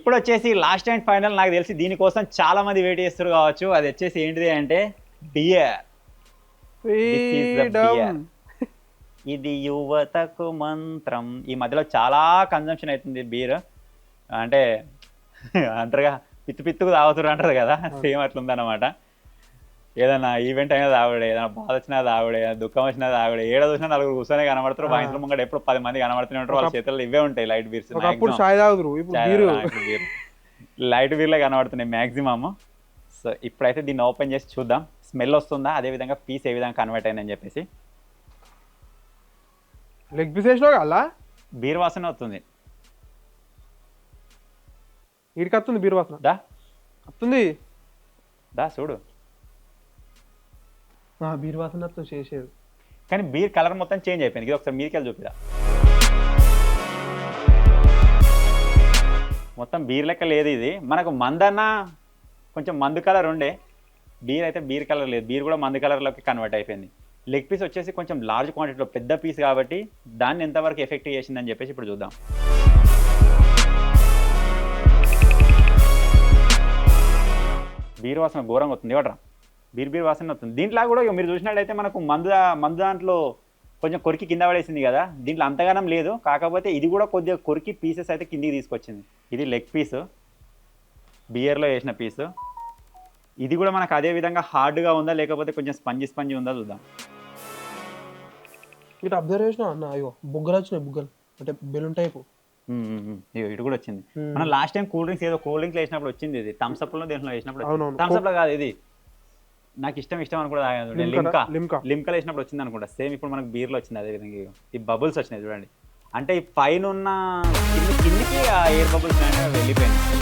ఇప్పుడు వచ్చేసి last and final, నాకు తెలిసి దీనికోసం చాలా మంది వెయిట్ చేస్తారు కావచ్చు. అది వచ్చేసి ఏంటిది అంటే బియర్. ఫ్రీడమ్. ఇది యువతకు మంత్రం. ఈ మధ్యలో చాలా కన్జంప్షన్ అవుతుంది బీర్. అంటే అంటారుగా పిత్తు పిత్తుకు తాగుతారు అంటారు కదా, సేమ్ అట్లుందన్నమాట. ఏదైనా ఈవెంట్ అయినా తాగుడే, ఏదైనా బాధ వచ్చినా తాగుడే, దుఃఖం వచ్చినా తాగుడే, ఏడ చూసినా నలుగురు కూర్చొనే కనబడతారు. మా ఇంట్లో ముంగట ఎప్పుడు 10 మంది కనబడుతూనే ఉంటారు. వాళ్ళ చేతుల్లో ఇవే ఉంటాయి, లైట్ బీర్స్. ఒకప్పుడు చాయ్ తాగుదురు, ఇప్పుడు బీరు. లైట్ బీర్లే కనబడుతున్నాయి మ్యాక్సిమమ్. సో ఇప్పుడైతే దీన్ని ఓపెన్ చేసి చూద్దాం స్మెల్ వస్తుందా, అదేవిధంగా పీస్ ఏ విధంగా కన్వర్ట్ అయిందని చెప్పేసి. లెగ్ పీస్ వేసినావు కదా, బీర్ వాసన వస్తుంది. వీడికి వస్తుంది బీర్ వాసన. దా వస్తుంది, దా చూడు. బీర్ వాసన వస్తుంది చేసేది. కానీ బీర్ కలర్ మొత్తం చేంజ్ అయిపోయింది. ఇది ఒకసారి మీరికెళ్ళి చూపిదా. మొత్తం బీర్ లెక్క లేదు ఇది. మనకు మందన్న కొంచెం మందు కలర్ ఉండే, బీర్ అయితే బీర్ కలర్ లేదు. బీర్ కూడా మందు కలర్లోకి కన్వర్ట్ అయిపోయింది. లెగ్ పీస్ వచ్చేసి కొంచెం లార్జ్ క్వాంటిటీలో పెద్ద పీస్ కాబట్టి దాన్ని ఎంతవరకు ఎఫెక్ట్ చేసిందని చెప్పేసి ఇప్పుడు చూద్దాం. బీర్ వాసన ఘోరంగా వస్తుంది ఇవ్వట్రా. బీర్ వాసన వస్తుంది. దీంట్లో కూడా మీరు చూసినట్టయితే మనకు మందు దాంట్లో కొంచెం కొరికి కింద పడేసింది కదా, దీంట్లో అంతగానం లేదు. కాకపోతే ఇది కూడా కొద్దిగా కొరికి పీసెస్ అయితే కిందికి తీసుకొచ్చింది. ఇది లెగ్ పీసు, బియర్లో వేసిన పీసు. ఇది కూడా మనకు అదే విధంగా హార్డ్గా ఉందా లేకపోతే కొంచెం స్పంజీ ఉందా చూద్దాం. ఇటు అబ్జర్వ్ చేసినా అన్న, అయ్యో బుగ్గలు వచ్చినాయి, బుగ్గలు అంటే బెలూన్ టైపు. ఇటు కూడా వచ్చింది. మనం లాస్ట్ టైం కూల్ డ్రింక్స్ వేసినప్పుడు వచ్చింది. ఇది థమ్స్ అప్ లో దేంట్లో వేసినప్పుడు, థమ్స్ అప్ లో కాదు ఇది, నాకు ఇష్టం అని కూడా లిమ్కా వేసినప్పుడు వచ్చింది అనుకుంటా. సేమ్ ఇప్పుడు మనకు బీర్లో వచ్చింది అదే విధంగా. ఈ బబుల్స్ వచ్చినాయి చూడండి. అంటే ఈ పైన ఉన్న కిందికి ఆ ఎయిర్ బబుల్స్ వెళ్ళిపోయింది.